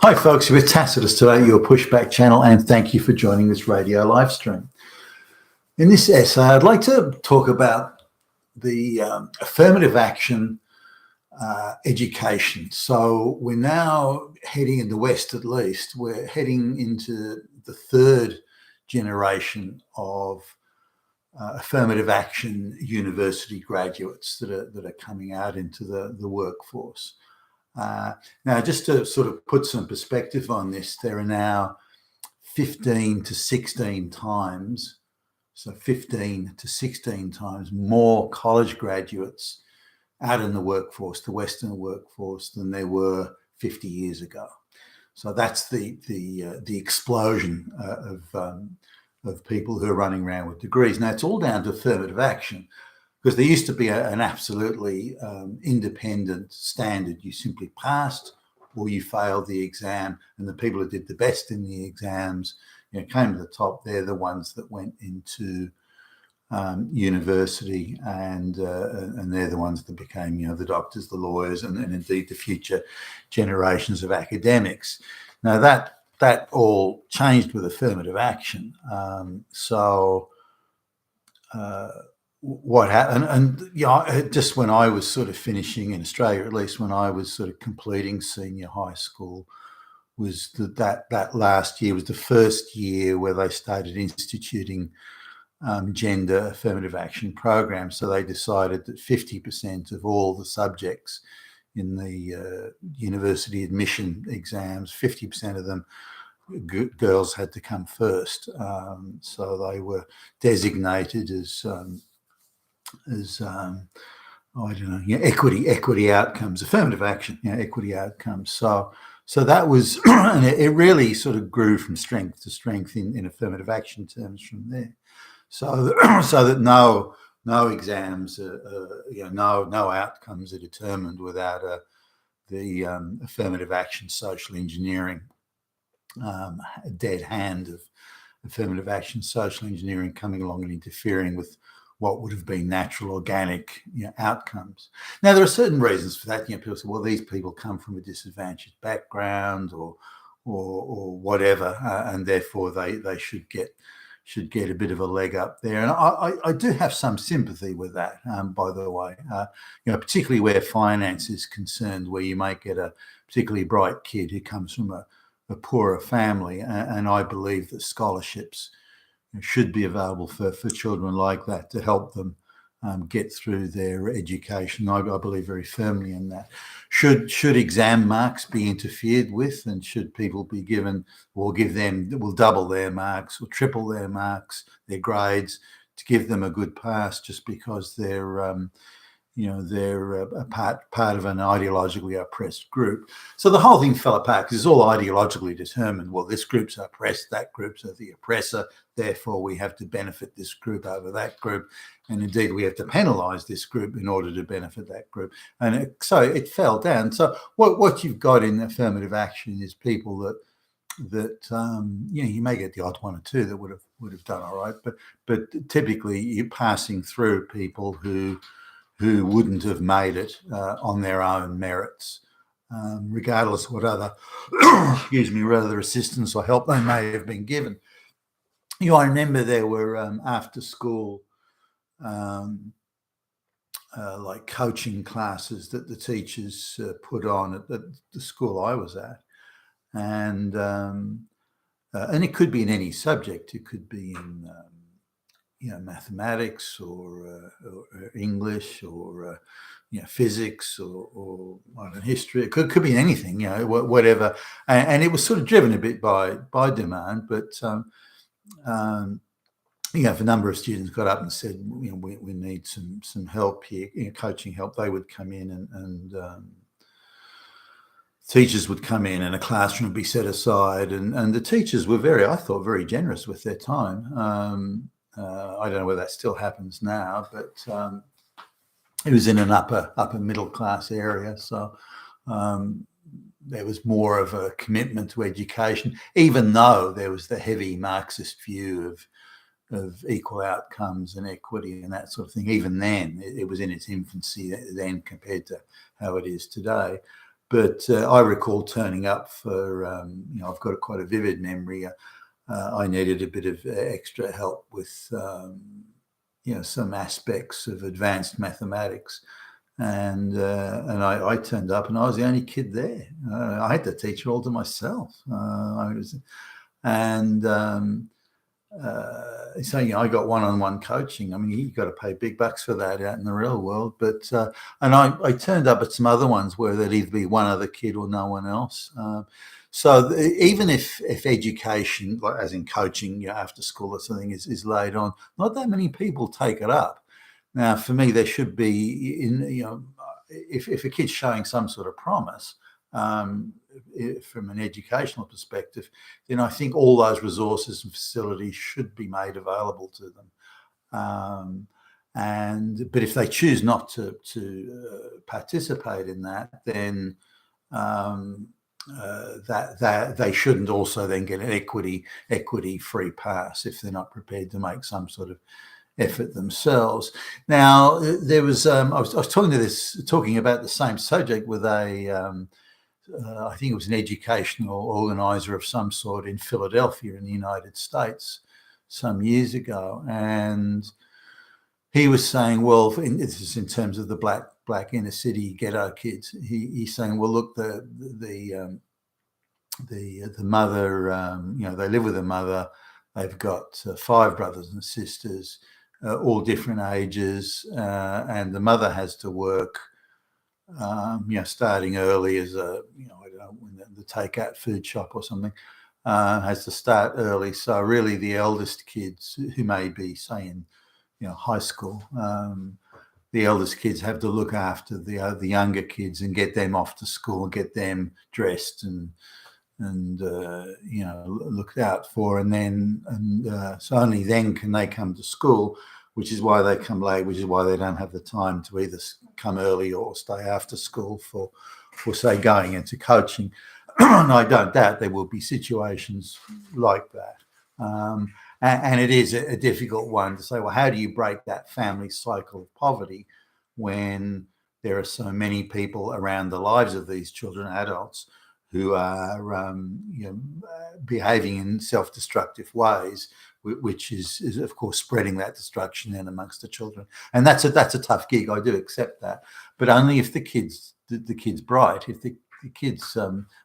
Hi, folks. With Tacitus today, your pushback channel, and thank you for joining this radio live stream. In this essay, I'd like to talk about the affirmative action education. So we're now heading in the West, at least, we're heading into the third generation of affirmative action university graduates that are coming out into the workforce. Now, just to sort of put some perspective on this, there are now 15 to 16 times, so 15 to 16 times more college graduates out in the workforce, the Western workforce, than there were 50 years ago. So that's the explosion of people who are running around with degrees. Now, it's all down to affirmative action, because there used to be an absolutely independent standard. You simply passed or you failed the exam, and the people who did the best in the exams, came to the top. They're the ones that went into university, and they're the ones that became, the doctors, the lawyers, and indeed the future generations of academics. Now that all changed with affirmative action. What happened, and just when I was sort of finishing in Australia, at least when I was sort of completing senior high school, was that last year was the first year where they started instituting gender affirmative action programs. So they decided that 50% of all the subjects in the university admission exams, 50% of them, girls had to come first. So they were designated as equity outcomes, affirmative action, equity outcomes. So that was, and it really sort of grew from strength to strength in affirmative action terms from there. So that no exams, no outcomes are determined without the affirmative action social engineering, dead hand of affirmative action social engineering coming along and interfering with what would have been natural, organic outcomes. Now, there are certain reasons for that. People say, well, these people come from a disadvantaged background or whatever, and therefore they should get a bit of a leg up there. And I do have some sympathy with that, by the way, particularly where finance is concerned, where you might get a particularly bright kid who comes from a poorer family, and I believe that scholarships should be available for children like that to help them get through their education. I believe very firmly in that. Should exam marks be interfered with, and should people be given, we'll double their marks or triple their marks, their grades, to give them a good pass just because they're a part of an ideologically oppressed group. So the whole thing fell apart because it's all ideologically determined. Well, this group's oppressed, that group's the oppressor, therefore we have to benefit this group over that group. And indeed, we have to penalise this group in order to benefit that group. And so it fell down. So what you've got in affirmative action is people that you may get the odd one or two that would have done all right, but typically you're passing through people who wouldn't have made it on their own merits, regardless of what other, other assistance or help they may have been given. I remember there were after school like coaching classes that the teachers put on at the school I was at, and it could be in any subject. It could be in mathematics or English or physics or history. It could be anything, whatever. And it was sort of driven a bit by demand, but if a number of students got up and said, we need some help here, coaching help, they would come in and teachers would come in and a classroom would be set aside, and the teachers were I thought very generous with their time. I don't know whether that still happens now, but it was in an upper middle class area, so there was more of a commitment to education, even though there was the heavy Marxist view of equal outcomes and equity and that sort of thing. Even then, it was in its infancy then compared to how it is today. But I recall turning up for, I've got quite a vivid memory. I needed a bit of extra help with, some aspects of advanced mathematics. And I turned up and I was the only kid there. I had the teacher all to myself. So I got one-on-one coaching. I mean, you got to pay big bucks for that out in the real world. But and I turned up at some other ones where there'd either be one other kid or no one else. So even if education, like as in coaching, after school or something, is laid on, not that many people take it up. Now, for me, there should be if a kid's showing some sort of promise. From an educational perspective, then I think all those resources and facilities should be made available to them. But if they choose not to participate in that, then that they shouldn't also then get an equity free pass if they're not prepared to make some sort of effort themselves. Now, there was I was talking about the same subject with I think it was an educational organizer of some sort in Philadelphia in the United States some years ago. And he was saying, well, this is in terms of the black inner city ghetto kids. He's saying, well, look, the mother, they live with a mother. They've got 5 brothers and sisters, all different ages, and the mother has to work. Starting early as I don't know, when the takeout food shop or something, has to start early. So really the eldest kids who may be, say, in, high school, the eldest kids have to look after the younger kids and get them off to school and get them dressed and looked out for. So only then can they come to school, which is why they come late, which is why they don't have the time to either come early or stay after school for say, going into coaching. And I don't doubt there will be situations like that. And it is a difficult one to say, well, how do you break that family cycle of poverty when there are so many people around the lives of these children, adults, who are behaving in self-destructive ways, which is of course spreading that destruction then amongst the children. And that's a tough gig. I do accept that, but only if the kid's bright. If the kid's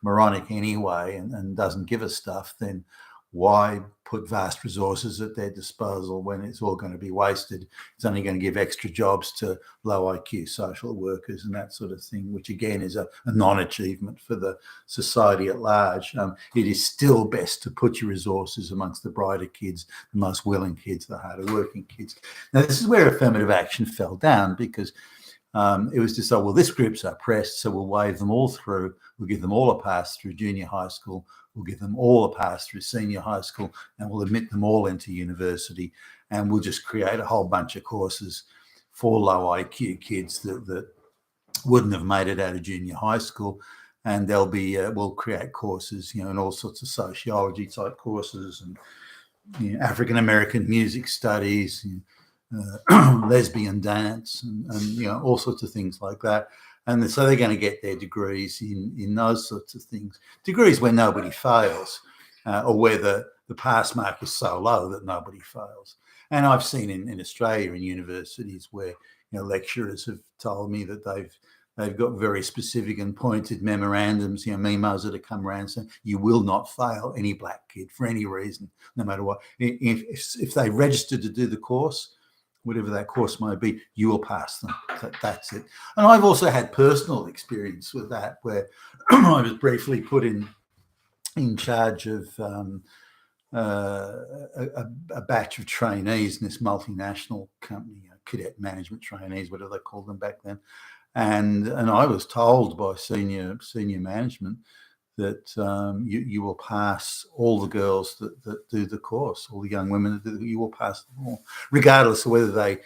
moronic anyway and doesn't give a stuff, then why put vast resources at their disposal when it's all going to be wasted? It's only going to give extra jobs to low IQ social workers and that sort of thing, which again is a non-achievement for the society at large. It is still best to put your resources amongst the brighter kids, the most willing kids, the harder working kids. Now, this is where affirmative action fell down, because it was just, well, this group's oppressed, so we'll wave them all through. We'll give them all a pass through junior high school. We'll give them all a pass through senior high school, and we'll admit them all into university. And we'll just create a whole bunch of courses for low IQ kids that wouldn't have made it out of junior high school. And there'll be, we'll create courses, in all sorts of sociology type courses and African-American music studies, lesbian dance and all sorts of things like that. And so they're going to get their degrees in those sorts of things, degrees where nobody fails, or where the pass mark is so low that nobody fails. And I've seen in Australia in universities where lecturers have told me that they've got very specific and pointed memorandums, memos that have come around saying you will not fail any black kid for any reason, no matter what. If they registered to do the course, whatever that course might be, you will pass them. That's it. And I've also had personal experience with that, where I was briefly put in charge of a batch of trainees in this multinational company, cadet management trainees, whatever they called them back then. And I was told by senior management that you will pass all the girls that do the course, all the young women that do, you will pass them all, regardless of whether they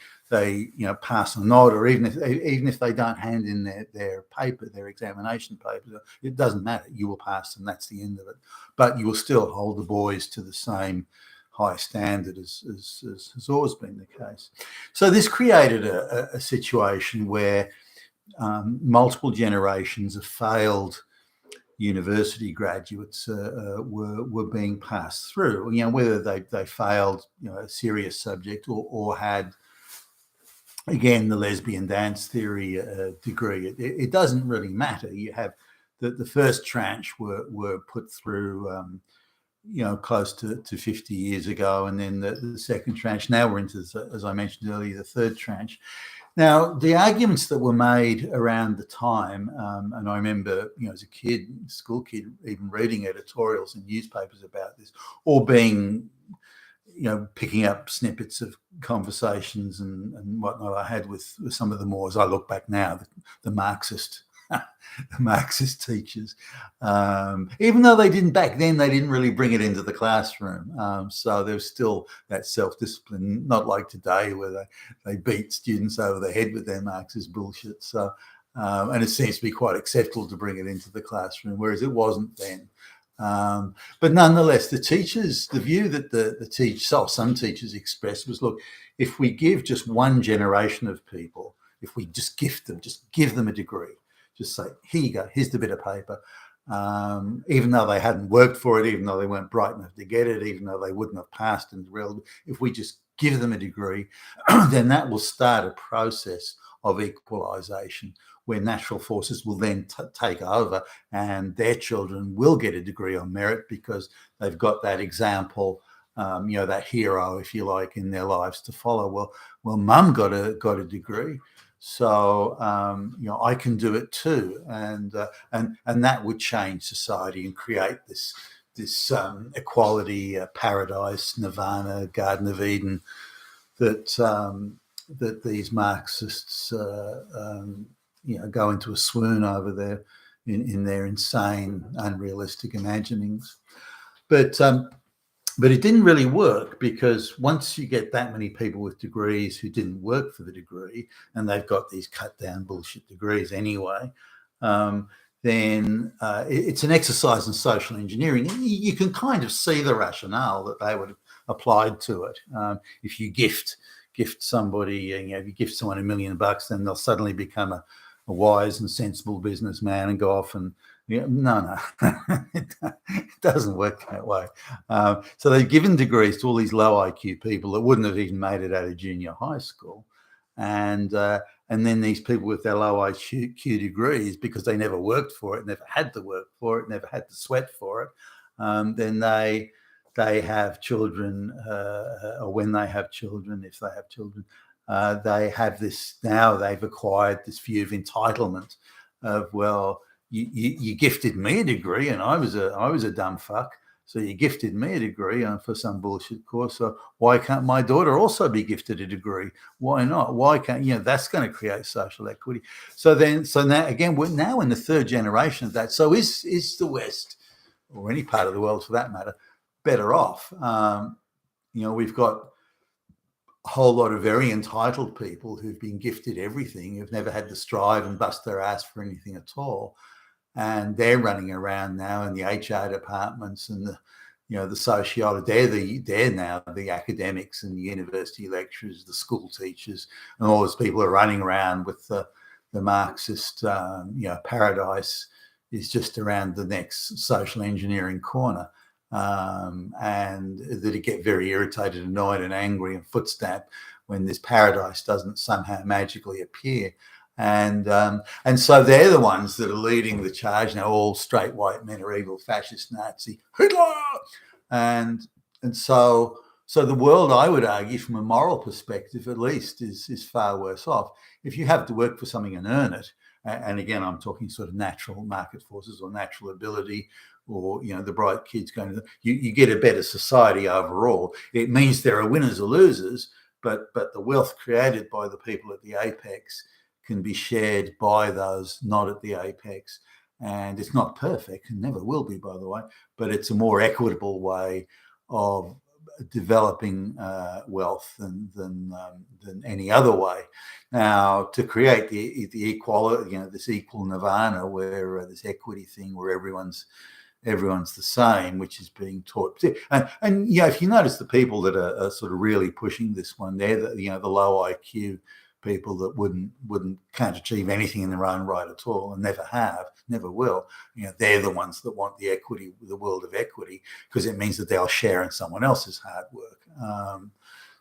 pass or not, or even if they don't hand in their paper, their examination paper. It doesn't matter. You will pass them. That's the end of it. But you will still hold the boys to the same high standard as has always been the case. So this created a situation where multiple generations of failed university graduates were being passed through. Whether they failed a serious subject or had, again, the lesbian dance theory degree. It doesn't really matter. You have the first tranche were put through close to 50 years ago, and then the second tranche. Now we're into, as I mentioned earlier, the third tranche. Now, the arguments that were made around the time, and I remember, as a kid, school kid, even reading editorials in newspapers about this, or being, picking up snippets of conversations and whatnot I had with some of the more, as I look back now, the Marxist Marxist teachers, even though they didn't back then, they didn't really bring it into the classroom. So there's still that self-discipline, not like today where they beat students over the head with their Marxist bullshit. So, and it seems to be quite acceptable to bring it into the classroom, whereas it wasn't then. But nonetheless, the view that some teachers expressed was, look, if we give just one generation of people, if we just give them a degree, just say, here you go, here's the bit of paper, even though they hadn't worked for it, even though they weren't bright enough to get it, even though they wouldn't have passed in the real, if we just give them a degree, then that will start a process of equalisation where natural forces will then take over and their children will get a degree on merit because they've got that example, that hero, if you like, in their lives to follow. Well, mum got a degree, so I can do it too, and that would change society and create this equality, paradise, nirvana, Garden of Eden that these Marxists go into a swoon over there in their insane, unrealistic imaginings. But it didn't really work, because once you get that many people with degrees who didn't work for the degree, and they've got these cut down bullshit degrees anyway, then it's an exercise in social engineering. You can kind of see the rationale that they would have applied to it. If you gift somebody, if you gift someone $1 million, then they'll suddenly become a wise and sensible businessman and go off and no, it doesn't work that way. So they've given degrees to all these low IQ people that wouldn't have even made it out of junior high school, and then these people with their low IQ degrees, because they never worked for it, never had to work for it, never had to sweat for it, then they have children, or when they have children, if they have children, they have this, now they've acquired this view of entitlement of, well, you gifted me a degree and I was a dumb fuck, so you gifted me a degree for some bullshit course, so why can't my daughter also be gifted a degree? Why not? Why can't, that's going to create social equity. So now, again, we're now in the third generation of that. So is the West, or any part of the world for that matter, better off? We've got a whole lot of very entitled people who've been gifted everything, who've never had to strive and bust their ass for anything at all, and they're running around now in the HR departments and the sociology. They're now the academics and the university lecturers, the school teachers, and all those people are running around with the Marxist paradise is just around the next social engineering corner. And that it get very irritated, annoyed and angry and foot-stamp when this paradise doesn't somehow magically appear. And so they're the ones that are leading the charge now. All straight white men are evil, fascist, Nazi, Hitler. And so the world, I would argue, from a moral perspective at least, is far worse off. If you have to work for something and earn it, and again, I'm talking sort of natural market forces or natural ability, or the bright kids going to, you get a better society overall. It means there are winners or losers, but the wealth created by the people at the apex can be shared by those not at the apex. And it's not perfect, and never will be, by the way, but it's a more equitable way of developing wealth than any other way. Now, to create the equality, this equal nirvana, where this equity thing where everyone's the same, which is being taught. And if you notice, the people that are sort of really pushing this one, they're the low IQ people that can't achieve anything in their own right at all, and never have, never will. They're the ones that want the equity, the world of equity, because it means that they'll share in someone else's hard work.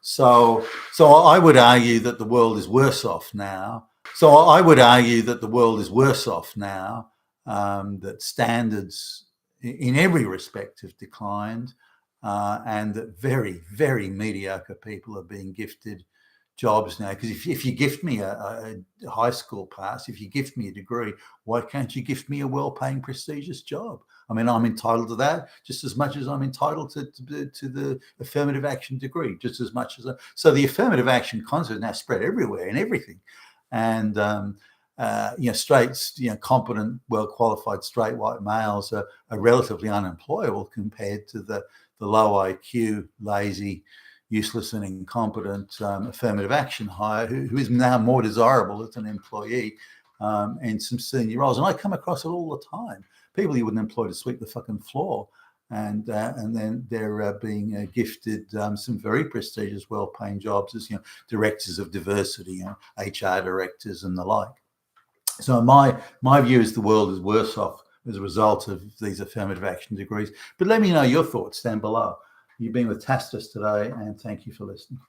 So I would argue that the world is worse off now. That standards in every respect have declined, and that very, very mediocre people are being gifted jobs now. Because if you gift me a high school pass, if you gift me a degree, why can't you gift me a well-paying, prestigious job? I mean, I'm entitled to that just as much as I'm entitled to the affirmative action degree, just as much as so the affirmative action concept is now spread everywhere in everything. And straight, competent, well-qualified straight white males are relatively unemployable compared to the low IQ, lazy, useless and incompetent affirmative action hire who is now more desirable as an employee in some senior roles. And I come across it all the time. People you wouldn't employ to sweep the fucking floor, and then they're being gifted some very prestigious, well-paying jobs as directors of diversity, HR directors and the like. So my view is the world is worse off as a result of these affirmative action degrees. But let me know your thoughts down below. You've been with Tastus today, and thank you for listening.